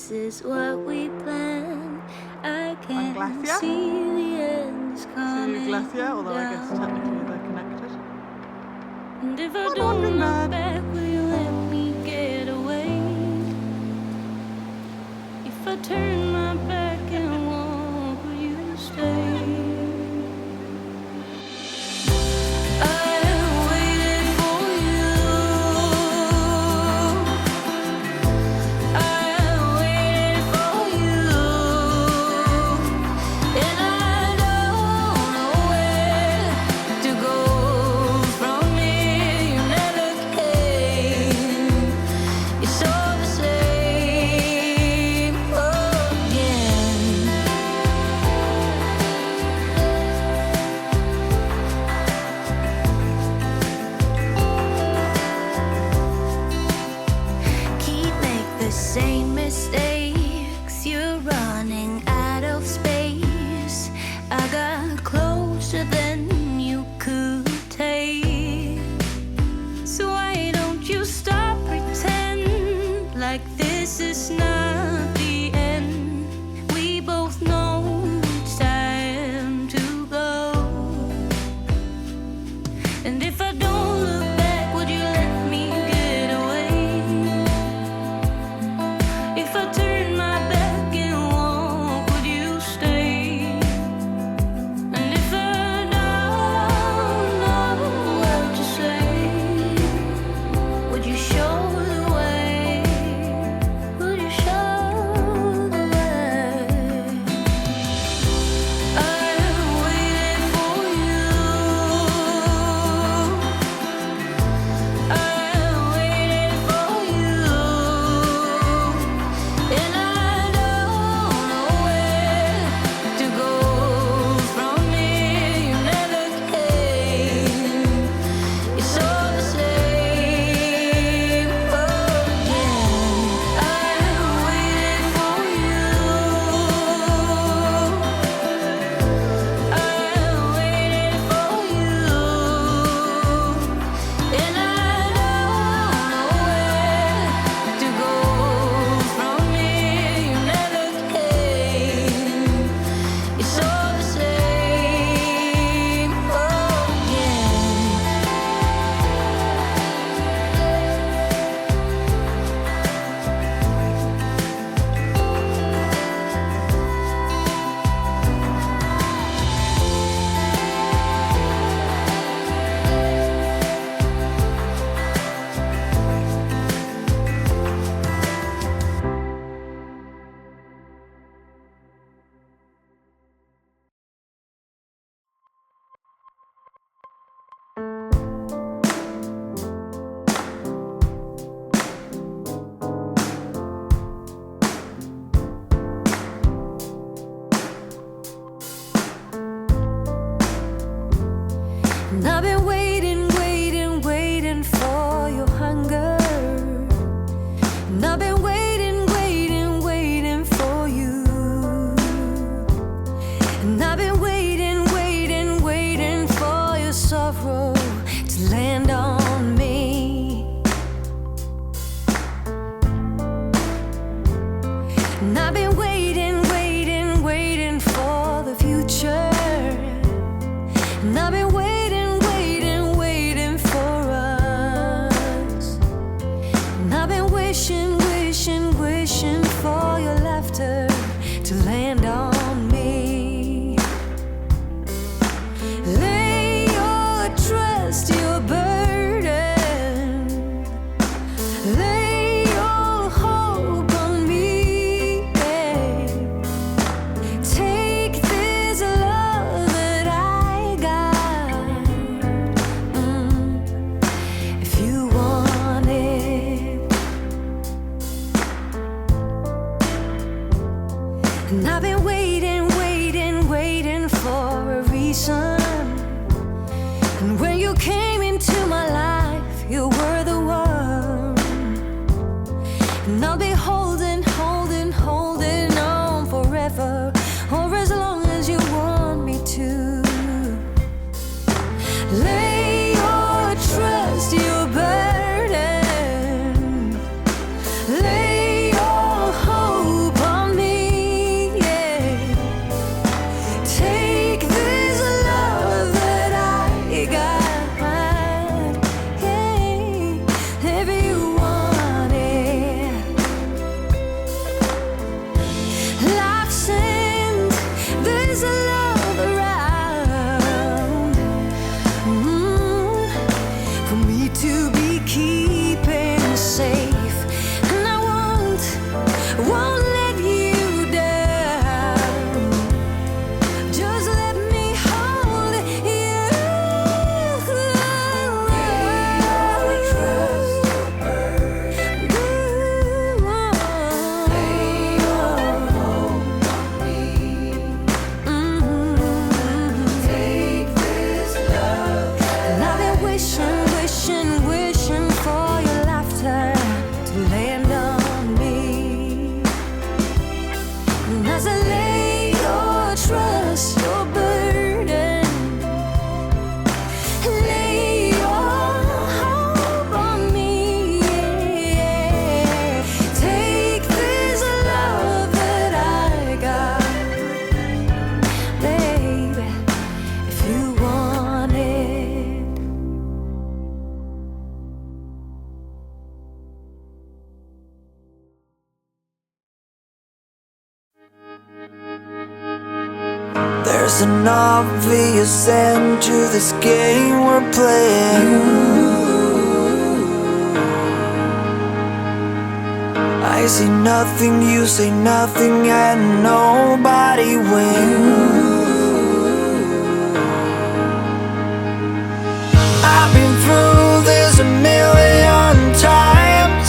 this is what we planned. I can Glacier see the end is coming to Glacier, although I guess down. technically they're connected. And if I I'm don't wandering look mad. back, will you let me get away? If I turn my back and walk, will you stay? Same mistakes, you're running out of space. I got closer than you could take. So why don't you stop pretend like this is not the end? We both know it's time to go. And if I don't look back, would you let me get away? If I turn my back and walk, would you stay? And if I don't know what to say, would you show the way? Would you show the way? I'm waiting for you. I'm waiting for you. And I don't know where to go from here. You never came. It's all the same again. I'm waiting for you. I'm waiting for you. And I don't know where to go from here. You never came. It's all the same again. And I've been waiting, waiting, waiting for your hunger. And I've been waiting, waiting, waiting for you. And I've been waiting, waiting, waiting for your sorrow to land on me. And I've been waiting, waiting, waiting for the future. And I've been waiting, waiting, waiting for us. And I've been wishing, wishing, wishing for your laughter to land on me. Lay your trust, your burden. Lay your hope on me, babe. Take this love that I got, if you want it. And I've been waiting, waiting, waiting for a reason. And when you came into my life, you were the one. And I'll be holding, holding, holding on forever, or as long as you want me to. Lay your trust, your burden. Lay your hope wishing, wishing, wishing for your laughter to land on me. And as I lay your trust, your burden, lay your hope on me. Take this love that I got, baby, if you want it. There's an obvious end to this game we're playing. I say nothing, you say nothing, and nobody wins. I've been through this a million times,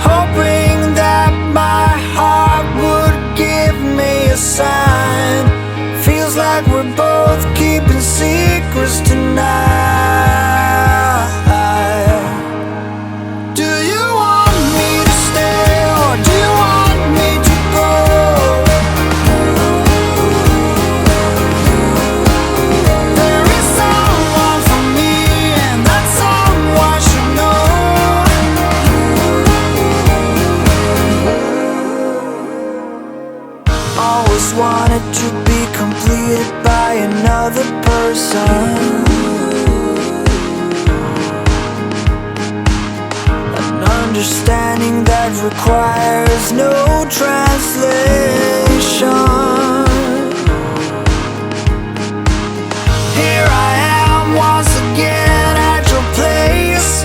hoping that my heart would give me a sign. Feels like we're both keeping secrets tonight. Do you want me to stay or do you want me to go? There is someone for me and that someone should know. Always wanted to be completed by another person. An understanding that requires no translation. Here I am once again at your place,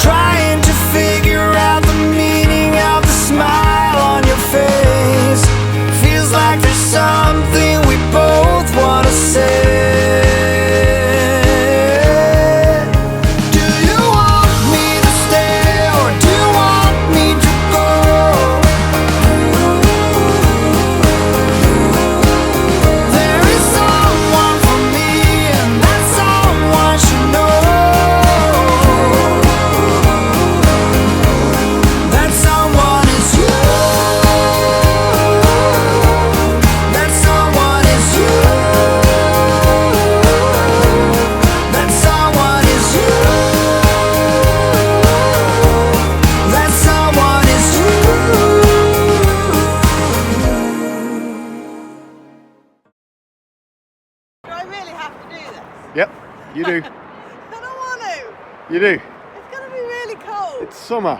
trying to figure out the meaning of the smile on your face. Feels like there's something we both wanna say. Do you want me to stay or do you want me to go? There is someone for me and that someone should know. That someone is you. That someone is you. That someone is you. That someone is you. Do I really have to do this? Yep, you do. I don't want to. You do. It's going to be really cold. It's summer.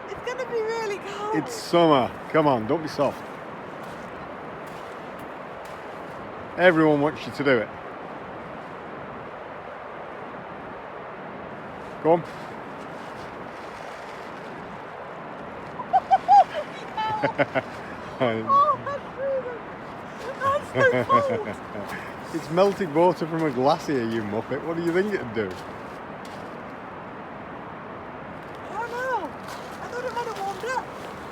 It's going to be really cold. It's summer. Come on, don't be soft. Everyone wants you to do it. Go on. Oh, that's freezing. That's so cold. It's melted water from a glacier, you muppet. What do you think it'd do? I don't know. I thought it might have warmed up.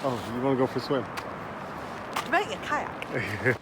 Oh, you want to go for a swim? To make a kayak.